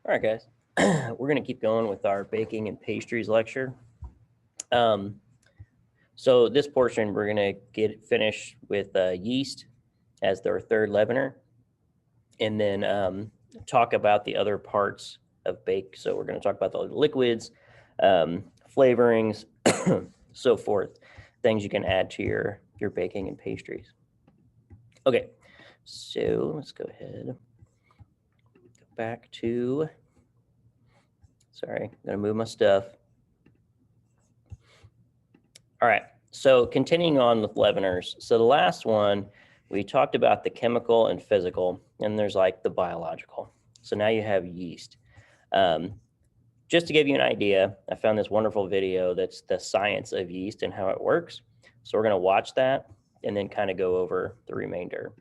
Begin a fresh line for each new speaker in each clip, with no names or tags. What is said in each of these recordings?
All right, guys. We're going to keep going with our baking and pastries lecture. Um, so this portion, we're going to get finished with yeast as their third leavener, and then talk about the other parts of bake. So we're going to talk about the liquids, flavorings, so forth, things you can add to your baking and pastries. Okay, so let's go ahead. Go back to. Sorry, I'm gonna move my stuff. All right, so continuing on with leaveners. So the last one, we talked about the chemical and physical, and there's like the biological. So now you have yeast. Um, just to give you an idea, I found this wonderful video that's the science of yeast and how it works. So we're gonna watch that and then kind of go over the remainder.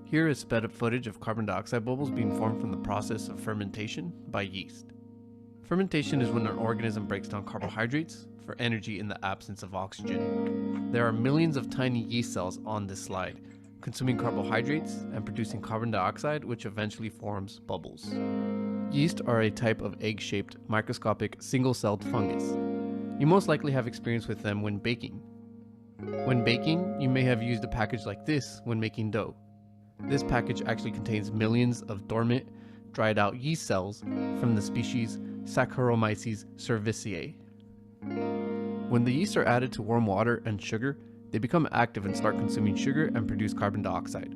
Here is sped up footage of carbon dioxide bubbles being formed from the process of fermentation by yeast. Fermentation is when an organism breaks down carbohydrates for energy in the absence of oxygen. There are millions of tiny yeast cells on this slide, consuming carbohydrates and producing carbon dioxide, which eventually forms bubbles. Yeast are a type of egg-shaped, microscopic, single-celled fungus. You most likely have experience with them when baking. When baking, you may have used a package like this when making dough. This package actually contains millions of dormant, dried out yeast cells from the species Saccharomyces cerevisiae. When the yeast are added to warm water and sugar, they become active and start consuming sugar and produce carbon dioxide.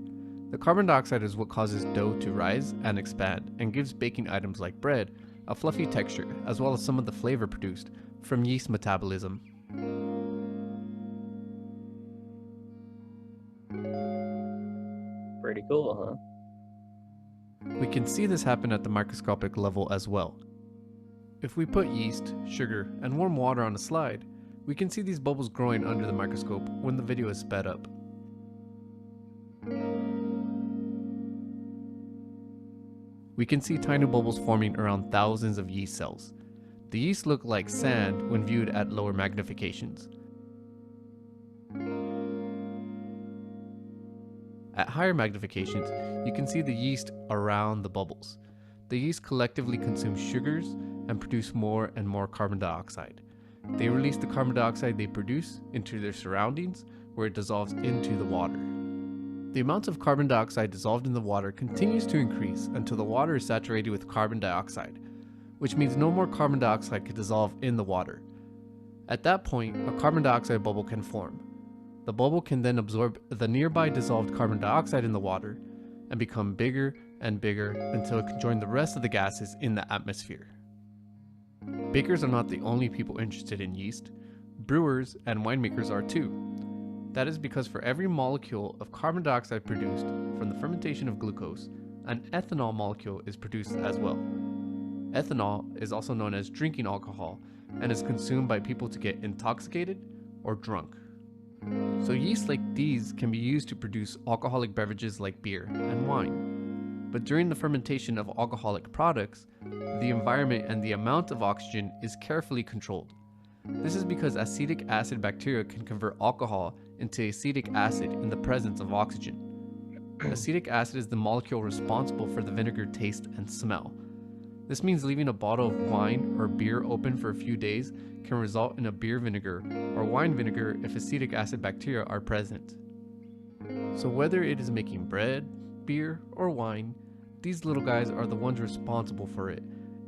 The carbon dioxide is what causes dough to rise and expand and gives baking items like bread a fluffy texture, as well as some of the flavor produced from yeast metabolism.
Pretty cool, huh?
We can see this happen at the microscopic level as well. If we put yeast, sugar, and warm water on a slide, we can see these bubbles growing under the microscope when the video is sped up. We can see tiny bubbles forming around thousands of yeast cells. The yeast look like sand when viewed at lower magnifications. At higher magnifications, you can see the yeast around the bubbles. The yeast collectively consume sugars and produce more and more carbon dioxide. They release the carbon dioxide they produce into their surroundings, where it dissolves into the water. The amount of carbon dioxide dissolved in the water continues to increase until the water is saturated with carbon dioxide, which means no more carbon dioxide can dissolve in the water. At that point, a carbon dioxide bubble can form. The bubble can then absorb the nearby dissolved carbon dioxide in the water and become bigger and bigger until it can join the rest of the gases in the atmosphere. Bakers are not the only people interested in yeast. Brewers and winemakers are too. That is because for every molecule of carbon dioxide produced from the fermentation of glucose, an ethanol molecule is produced as well. Ethanol is also known as drinking alcohol and is consumed by people to get intoxicated or drunk. So yeast like these can be used to produce alcoholic beverages like beer and wine. But during the fermentation of alcoholic products, the environment and the amount of oxygen is carefully controlled. This is because acetic acid bacteria can convert alcohol into acetic acid in the presence of oxygen. Acetic acid is the molecule responsible for the vinegar taste and smell. This means leaving a bottle of wine or beer open for a few days can result in a beer vinegar or wine vinegar if acetic acid bacteria are present. So whether it is making bread, beer, or wine, these little guys are the ones responsible for it,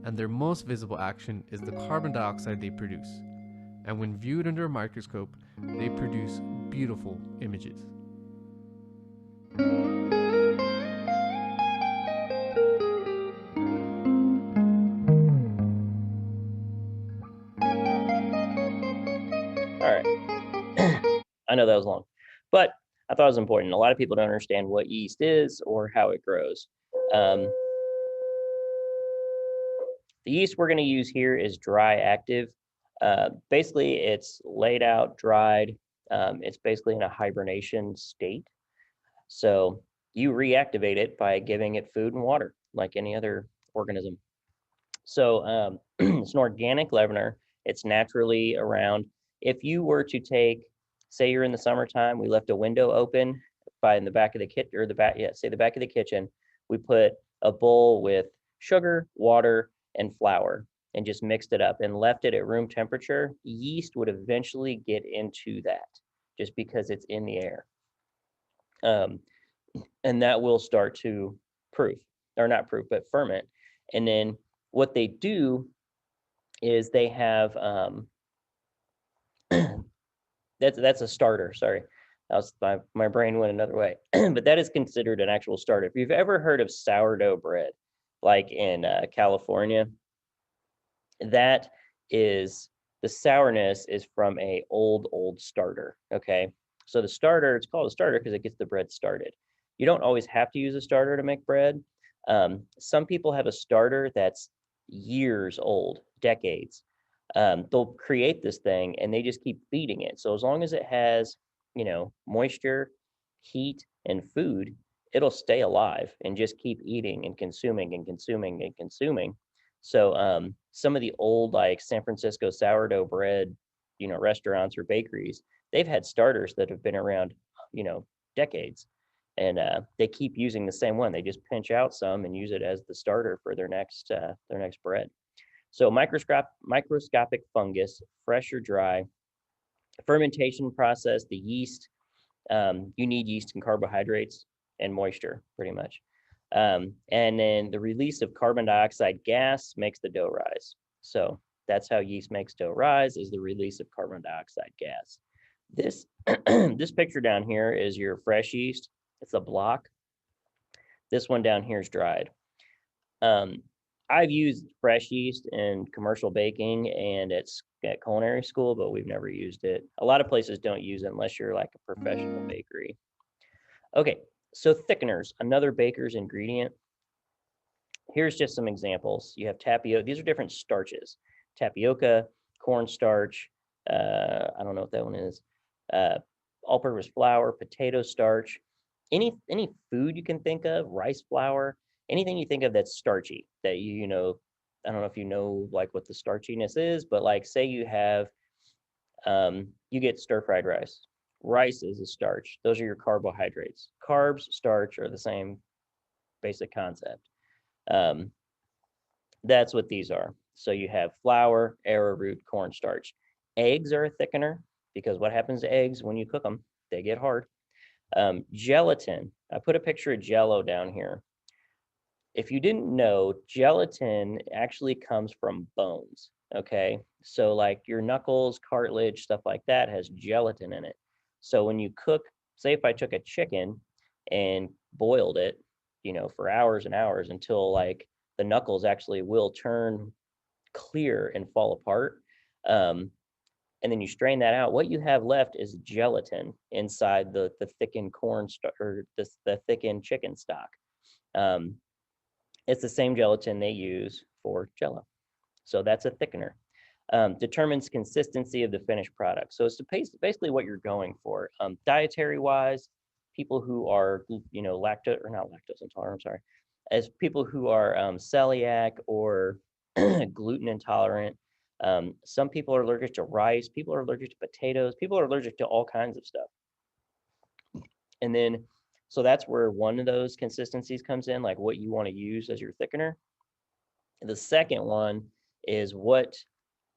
and their most visible action is the carbon dioxide they produce. And when viewed under a microscope, they produce beautiful images.
All right. I know that was long, but I thought it was important. A lot of people don't understand what yeast is or how it grows. The yeast we're going to use here is dry active. Basically, it's laid out, dried. It's basically in a hibernation state. So you reactivate it by giving it food and water, like any other organism. So it's an organic leavener. It's naturally around. If you were to take, say you're in the summertime, we left a window open by in the back of the kitchen, or the back, yeah, say the back of the kitchen. we put a bowl with sugar, water, and flour and just mixed it up and left it at room temperature, yeast would eventually get into that just because it's in the air. And that will start to proof, or not proof, but ferment. And then what they do is they have, that's a starter, sorry. My brain went another way, but that is considered an actual starter. If you've ever heard of sourdough bread, like in California, that is, the sourness is from a old starter, okay? So the starter, it's called a starter because it gets the bread started. You don't always have to use a starter to make bread. Some people have a starter that's years old, decades. They'll create this thing and they just keep feeding it. So as long as it has, moisture, heat, and food, it'll stay alive and just keep eating and consuming and consuming and consuming. So some of the old like San Francisco sourdough bread, restaurants or bakeries, they've had starters that have been around, decades, and they keep using the same one. They just pinch out some and use it as the starter for their next bread. So microscopic fungus, fresh or dry, fermentation process, the yeast. You need yeast and carbohydrates and moisture, pretty much. And then the release of carbon dioxide gas makes the dough rise. So that's how yeast makes dough rise, is the release of carbon dioxide gas. This this picture down here is your fresh yeast. It's a block. This one down here is dried. I've used fresh yeast in commercial baking and at culinary school, but we've never used it. A lot of places don't use it unless you're like a professional bakery. Okay, so thickeners, another baker's ingredient. Here's just some examples. You have tapioca. These are different starches. Tapioca, cornstarch. I don't know what that one is. All-purpose flour, potato starch. Any food you can think of, rice flour, anything you think of that's starchy. That I don't know if you know like what the starchiness is, but like say you have, you get stir-fried rice. Rice is a starch. Those are your carbohydrates. Carbs, starch are the same basic concept. That's what these are. So you have flour, arrowroot, cornstarch. Eggs are a thickener because what happens to eggs when you cook them? They get hard. Gelatin. I put a picture of Jell-O down here. If you didn't know, gelatin actually comes from bones, okay? So like your knuckles, cartilage, stuff like that has gelatin in it. So when you cook, say if I took a chicken and boiled it, for hours and hours until like the knuckles actually will turn clear and fall apart, and then you strain that out, what you have left is gelatin inside the thickened or the thickened chicken stock. It's the same gelatin they use for Jell-O. So that's a thickener. Determines consistency of the finished product. So it's basically what you're going for. Dietary wise, people who are, lactose or not lactose intolerant, I'm sorry, as people who are celiac or gluten intolerant. Some people are allergic to rice. People are allergic to potatoes. People are allergic to all kinds of stuff. And then, so that's where one of those consistencies comes in, like what you want to use as your thickener. The second one is what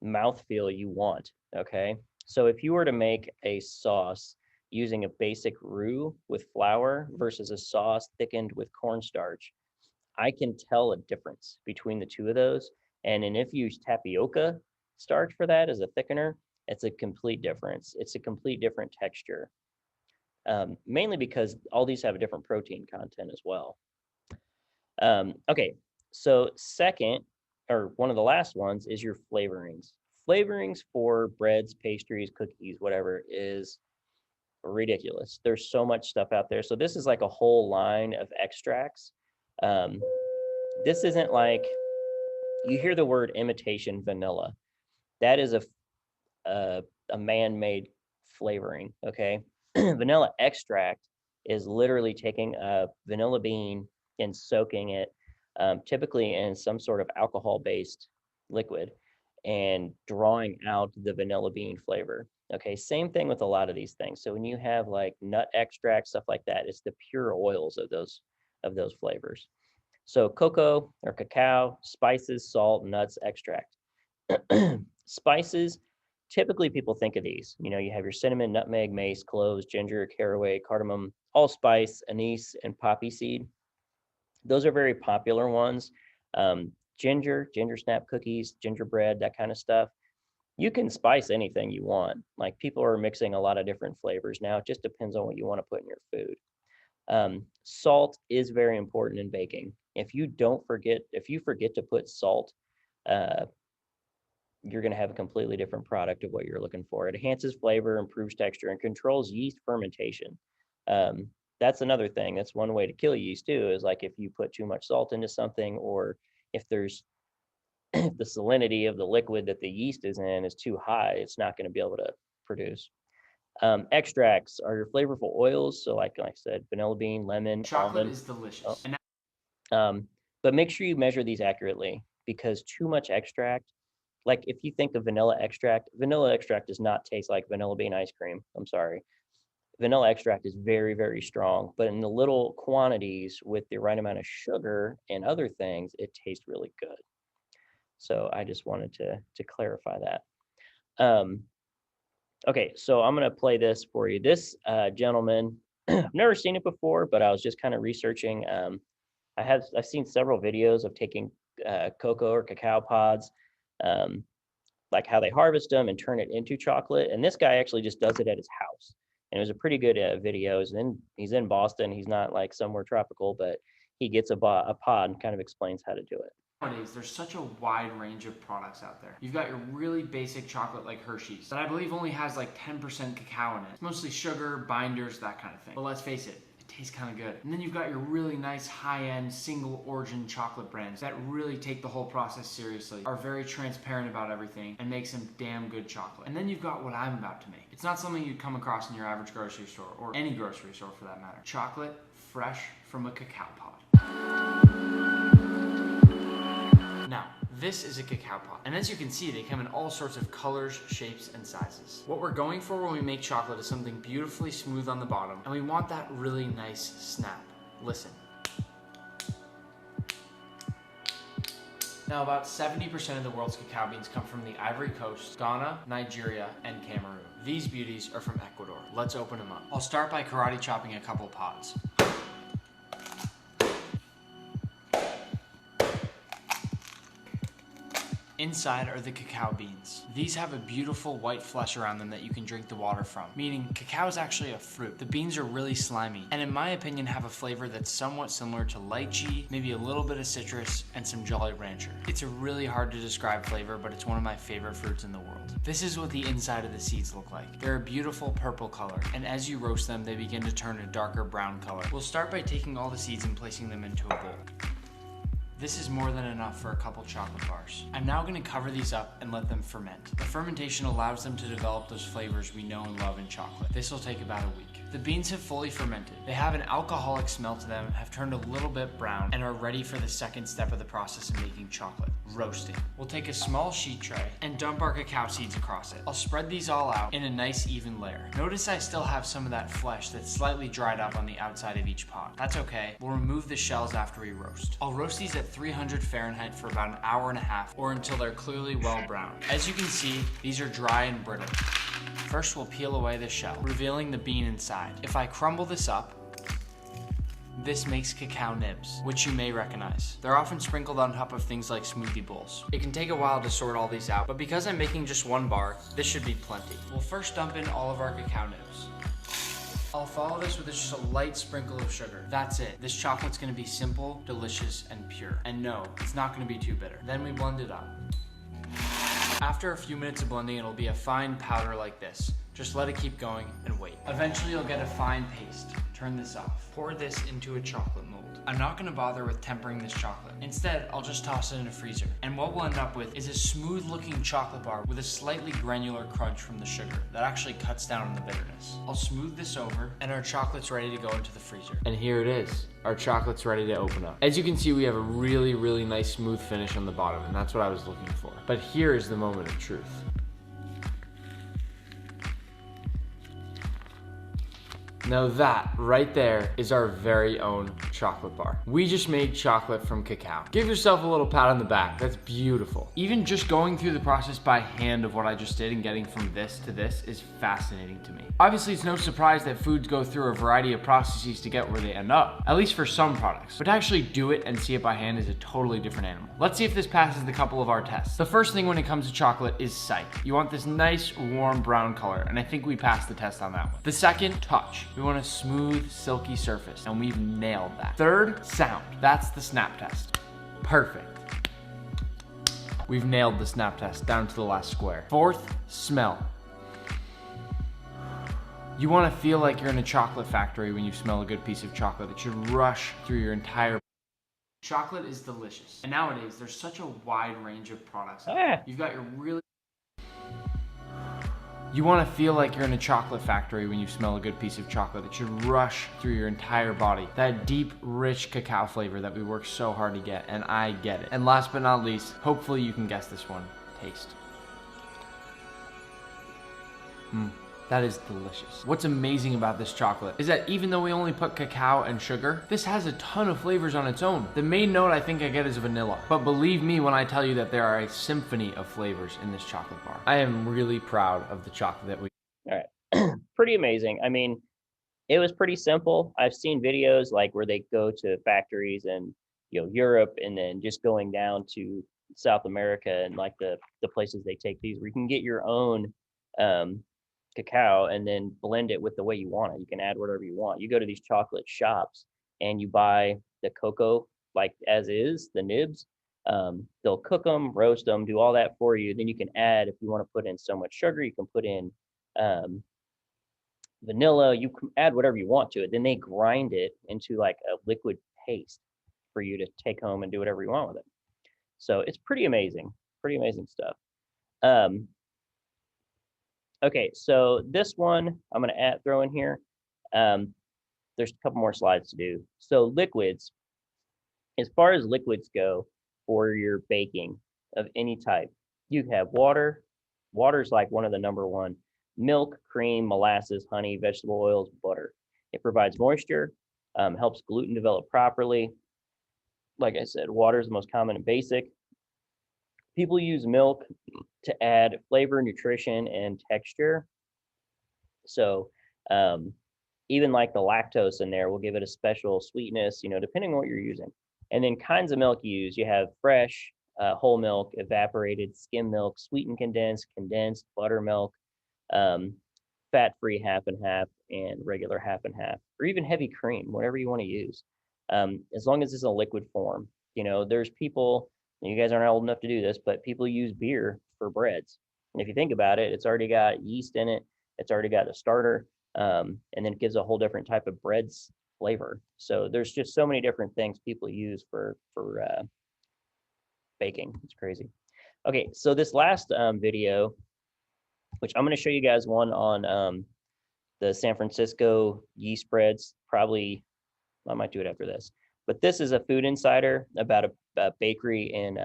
mouthfeel you want, okay? So if you were to make a sauce using a basic roux with flour versus a sauce thickened with cornstarch, I can tell a difference between the two of those. And if you use tapioca starch for that as a thickener, it's a complete difference. It's a complete different texture. Mainly because all these have a different protein content as well. Okay, so second, or one of the last ones, is your flavorings. Flavorings for breads, pastries, cookies, whatever, is ridiculous. There's so much stuff out there. So this is like a whole line of extracts. This isn't like, you hear the word imitation vanilla. That is a man-made flavoring, okay? Vanilla extract is literally taking a vanilla bean and soaking it, typically in some sort of alcohol-based liquid, and drawing out the vanilla bean flavor. Okay, same thing with a lot of these things. So when you have like nut extract, stuff like that, it's the pure oils of of those flavors. So cocoa or cacao, spices, salt, nuts, extract. Spices, typically people think of these. You know, you have your cinnamon, nutmeg, mace, cloves, ginger, caraway, cardamom, allspice, anise, and poppy seed. Those are very popular ones. Ginger snap cookies, gingerbread, that kind of stuff. You can spice anything you want. Like people are mixing a lot of different flavors now. It just depends on what you want to put in your food. Salt is very important in baking. If you forget to put salt, you're going to have a completely different product of what you're looking for. It enhances flavor, improves texture, and controls yeast fermentation. That's another thing. That's one way to kill yeast too, is like if you put too much salt into something, or if the salinity of the liquid that the yeast is in is too high, it's not going to be able to produce. Extracts are your flavorful oils. So like I said, vanilla bean, lemon,
Chocolate
almond.
is delicious.
But make sure you measure these accurately, because too much extract, like if you think of vanilla extract does not taste like vanilla bean ice cream. I'm sorry. Vanilla extract is very, very strong, but in the little quantities with the right amount of sugar and other things, it tastes really good. So I just wanted to clarify that. Okay, so I'm going to play this for you. This gentleman, I've never seen it before, but I was just kind of researching. I've seen several videos of taking cocoa or cacao pods, like how they harvest them and turn it into chocolate. And this guy actually just does it at his house. And it was a pretty good video. He's in Boston. He's not like somewhere tropical, but he gets a pod and kind of explains how to do it.
Nowadays, there's such a wide range of products out there. You've got your really basic chocolate like Hershey's, that I believe only has like 10% cacao in it. It's mostly sugar, binders, that kind of thing. But let's face it, it tastes kind of good. And then you've got your really nice high-end single origin chocolate brands that really take the whole process seriously, are very transparent about everything, and make some damn good chocolate. And then you've got what I'm about to make. It's not something you'd come across in your average grocery store, or any grocery store for that matter. Chocolate fresh from a cacao pod. Now, this is a cacao pod, and as you can see, they come in all sorts of colors, shapes, and sizes. What we're going for when we make chocolate is something beautifully smooth on the bottom, and we want that really nice snap. Listen. Now, about 70% of the world's cacao beans come from the Ivory Coast, Ghana, Nigeria, and Cameroon. These beauties are from Ecuador. Let's open them up. I'll start by karate chopping a couple pods. Inside are the cacao beans. These have a beautiful white flesh around them that you can drink the water from, meaning cacao is actually a fruit. The beans are really slimy, and in my opinion have a flavor that's somewhat similar to lychee, maybe a little bit of citrus, and some Jolly Rancher. It's a really hard to describe flavor, but it's one of my favorite fruits in the world. This is what the inside of the seeds look like. They're a beautiful purple color, and as you roast them, they begin to turn a darker brown color. We'll start by taking all the seeds and placing them into a bowl. This is more than enough for a couple chocolate bars. I'm now going to cover these up and let them ferment. The fermentation allows them to develop those flavors we know and love in chocolate. This will take about a week. The beans have fully fermented. They have an alcoholic smell to them, have turned a little bit brown, and are ready for the second step of the process of making chocolate, roasting. We'll take a small sheet tray and dump our cacao seeds across it. I'll spread these all out in a nice even layer. Notice I still have some of that flesh that's slightly dried up on the outside of each pod. That's okay. We'll remove the shells after we roast. I'll roast these at 300 Fahrenheit for about an hour and a half, or until they're clearly well browned. As you can see, these are dry and brittle. First, we'll peel away the shell, revealing the bean inside. If I crumble this up, this makes cacao nibs, which you may recognize. They're often sprinkled on top of things like smoothie bowls. It can take a while to sort all these out, but because I'm making just one bar, this should be plenty. We'll first dump in all of our cacao nibs. I'll follow this with just a light sprinkle of sugar. That's it. This chocolate's gonna be simple, delicious, and pure. And no, it's not gonna be too bitter. Then we blend it up. After a few minutes of blending, it'll be a fine powder like this. Just let it keep going and wait. Eventually you'll get a fine paste. Turn this off. Pour this into a chocolate mold. I'm not gonna bother with tempering this chocolate. Instead, I'll just toss it in a freezer. And what we'll end up with is a smooth looking chocolate bar with a slightly granular crunch from the sugar that actually cuts down on the bitterness. I'll smooth this over and our chocolate's ready to go into the freezer. And here it is. Our chocolate's ready to open up. As you can see, we have a really, really nice smooth finish on the bottom, and that's what I was looking for. But here is the moment of truth. Now that right there is our very own chocolate bar. We just made chocolate from cacao. Give yourself a little pat on the back. That's beautiful. Even just going through the process by hand of what I just did and getting from this to this is fascinating to me. Obviously, it's no surprise that foods go through a variety of processes to get where they end up, at least for some products. But to actually do it and see it by hand is a totally different animal. Let's see if this passes the couple of our tests. The first thing when it comes to chocolate is sight. You want this nice, warm brown color, and I think we passed the test on that one. The second, touch. We want a smooth, silky surface, and we've nailed that. Third, sound. That's the snap test. Perfect. We've nailed the snap test down to the last square. Fourth, smell. You want to feel like you're in a chocolate factory when you smell a good piece of chocolate. It should rush through your entire. Chocolate is delicious. And nowadays, there's such a wide range of products. You've got your really. You want to feel like you're in a chocolate factory when you smell a good piece of chocolate. It should rush through your entire body. That deep, rich cacao flavor that we work so hard to get, and I get it. And last but not least, hopefully you can guess this one. Taste. That is delicious. What's amazing about this chocolate is that even though we only put cacao and sugar, this has a ton of flavors on its own. The main note I think I get is vanilla. But believe me when I tell you that there are a symphony of flavors in this chocolate bar. I am really proud of the chocolate that we.
All right. Pretty amazing. I mean, it was pretty simple. I've seen videos like where they go to factories in, Europe, and then just going down to South America and like the places they take these where you can get your own cacao and then blend it with the way you want it. You can add whatever you want. You go to these chocolate shops and you buy the cocoa like as is, the nibs. They'll cook them, roast them, do all that for you. Then you can add, if you want to put in so much sugar, you can put in vanilla. You can add whatever you want to it. Then they grind it into like a liquid paste for you to take home and do whatever you want with it. So it's pretty amazing stuff. Okay, so this one I'm going to throw in here. There's a couple more slides to do. So liquids, as far as liquids go for your baking of any type, you have water. Water's like one of the number one. Milk, cream, molasses, honey, vegetable oils, butter. It provides moisture, helps gluten develop properly. Like I said, water is the most common and basic. People use milk to add flavor, nutrition, and texture. So even like the lactose in there will give it a special sweetness, depending on what you're using. And then kinds of milk you use. You have fresh, whole milk, evaporated, skim milk, sweetened condensed, buttermilk, fat-free half and half, and regular half and half, or even heavy cream, whatever you want to use. As long as it's in a liquid form. There's people, you guys aren't old enough to do this, but people use beer for breads. And if you think about it, it's already got yeast in it. It's already got a starter. And then it gives a whole different type of bread's flavor. So there's just so many different things people use for baking. It's crazy. Okay, so this last video, which I'm going to show you guys one on the San Francisco yeast breads. Probably, I might do it after this. But this is a Food Insider about a bakery in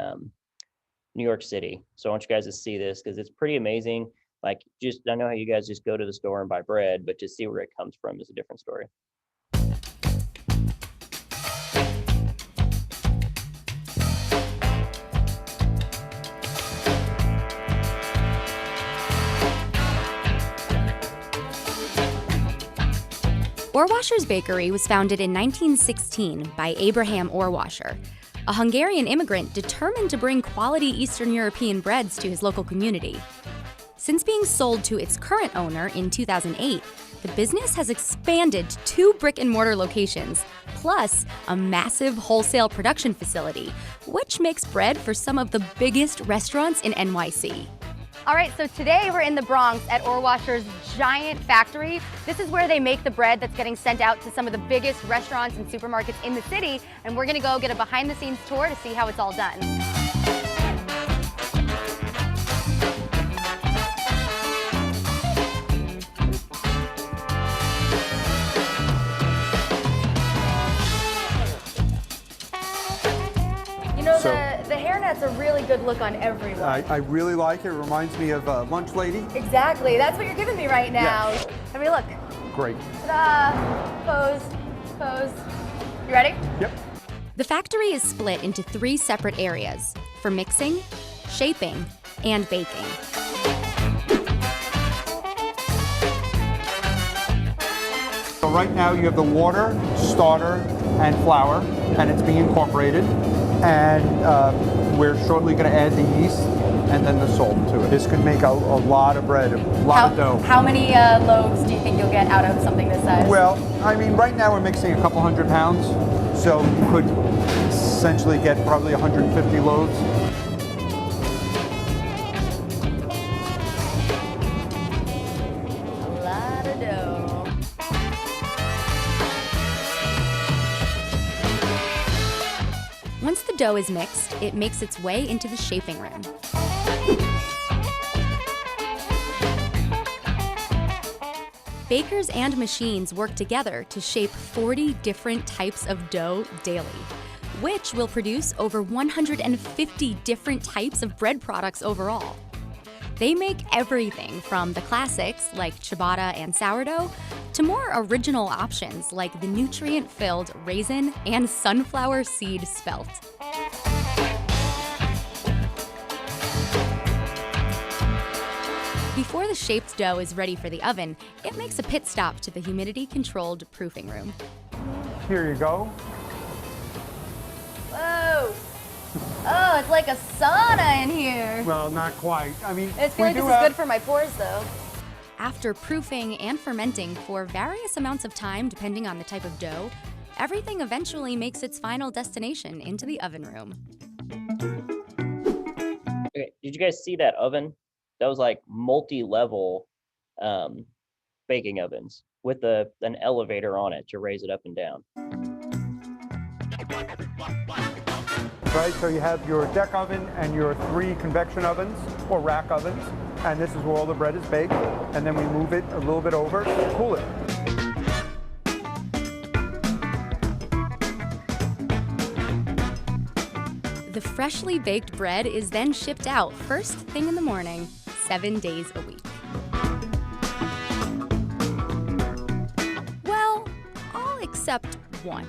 New York City. So I want you guys to see this because it's pretty amazing. Like, I know how you guys just go to the store and buy bread, but to see where it comes from is a different story.
Ohrwascher's Bakery was founded in 1916 by Abraham Ohrwascher, a Hungarian immigrant determined to bring quality Eastern European breads to his local community. Since being sold to its current owner in 2008, the business has expanded to 2 brick-and-mortar locations, plus a massive wholesale production facility, which makes bread for some of the biggest restaurants in NYC.
All right, so today we're in the Bronx at Ohrwascher's giant factory. This is where they make the bread that's getting sent out to some of the biggest restaurants and supermarkets in the city, and we're gonna go get a behind-the-scenes tour to see how it's all done. The hairnet's a really good look on everyone.
I really like it. It reminds me of Lunch Lady.
Exactly. That's what you're giving me right now.
Yes.
Have a look.
Great.
So Pose, pose. You ready?
Yep.
The factory is split into 3 separate areas for mixing, shaping, and baking.
So right now you have the water, starter, and flour, and it's being incorporated. And we're shortly going to add the yeast and then the salt to it. This could make a lot of bread, a lot of dough.
How many loaves do you think you'll get out of something this size?
Well, I mean, right now we're mixing a couple hundred pounds, so you could essentially get probably 150 loaves.
A lot of dough.
Once the dough is mixed, it makes its way into the shaping room. Bakers and machines work together to shape 40 different types of dough daily, which will produce over 150 different types of bread products overall. They make everything from the classics like ciabatta and sourdough to more original options like the nutrient-filled raisin and sunflower seed spelt. Before the shaped dough is ready for the oven, it makes a pit stop to the humidity-controlled proofing room.
Here you go.
Whoa. Oh, it's like a sauna in here.
Well, not quite. I mean,
I feel like this is good for my pores, though.
After proofing and fermenting for various amounts of time depending on the type of dough, everything eventually makes its final destination into the oven room.
Okay, did you guys see that oven? That was like multi-level baking ovens with an elevator on it to raise it up and down.
Right, so you have your deck oven and your 3 convection ovens or rack ovens, and this is where all the bread is baked, and then we move it a little bit over to cool it.
The freshly baked bread is then shipped out first thing in the morning, 7 days a week. Well, all except one.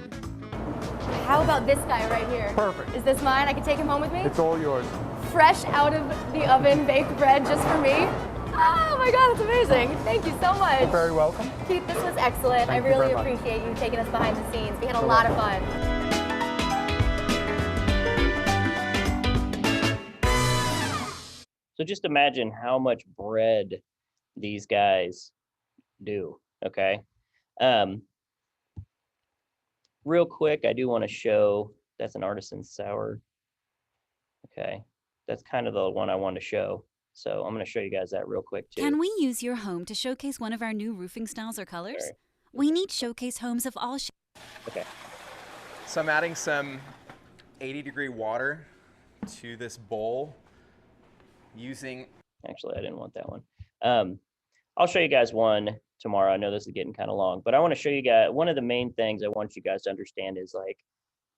How about this guy right here?
Perfect.
Is this mine? I can take him home with me?
It's all yours.
Fresh out of the oven baked bread just for me. Oh my God, that's amazing. Thank you so much.
You're very welcome.
Keith, this was excellent.
Thank
I
you
really
very much.
appreciate you taking us behind the scenes. We had a
You're
lot of
welcome.
fun.
So just imagine how much bread these guys do, okay? Real quick, I do want to show, that's an artisan sour. Okay, that's kind of the one I wanted to show. So I'm going to show you guys that real quick too.
Can we use your home to showcase one of our new roofing styles or colors?
Sorry.
We need showcase homes of all shapes.
Okay,
So I'm adding some 80-degree water to this bowl using.
actually, I didn't want that one. I'll show you guys one tomorrow. I know this is getting kind of long, but I want to show you guys, one of the main things I want you guys to understand is like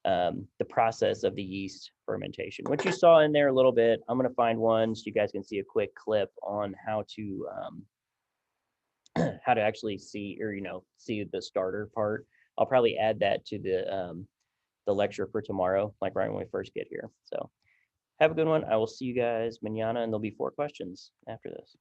the process of the yeast fermentation. What you saw in there a little bit, I'm going to find one so you guys can see a quick clip on how to actually see, or see the starter part. I'll probably add that to the lecture for tomorrow, like right when we first get here. So have a good one. I will see you guys manana, and there'll be 4 questions after this.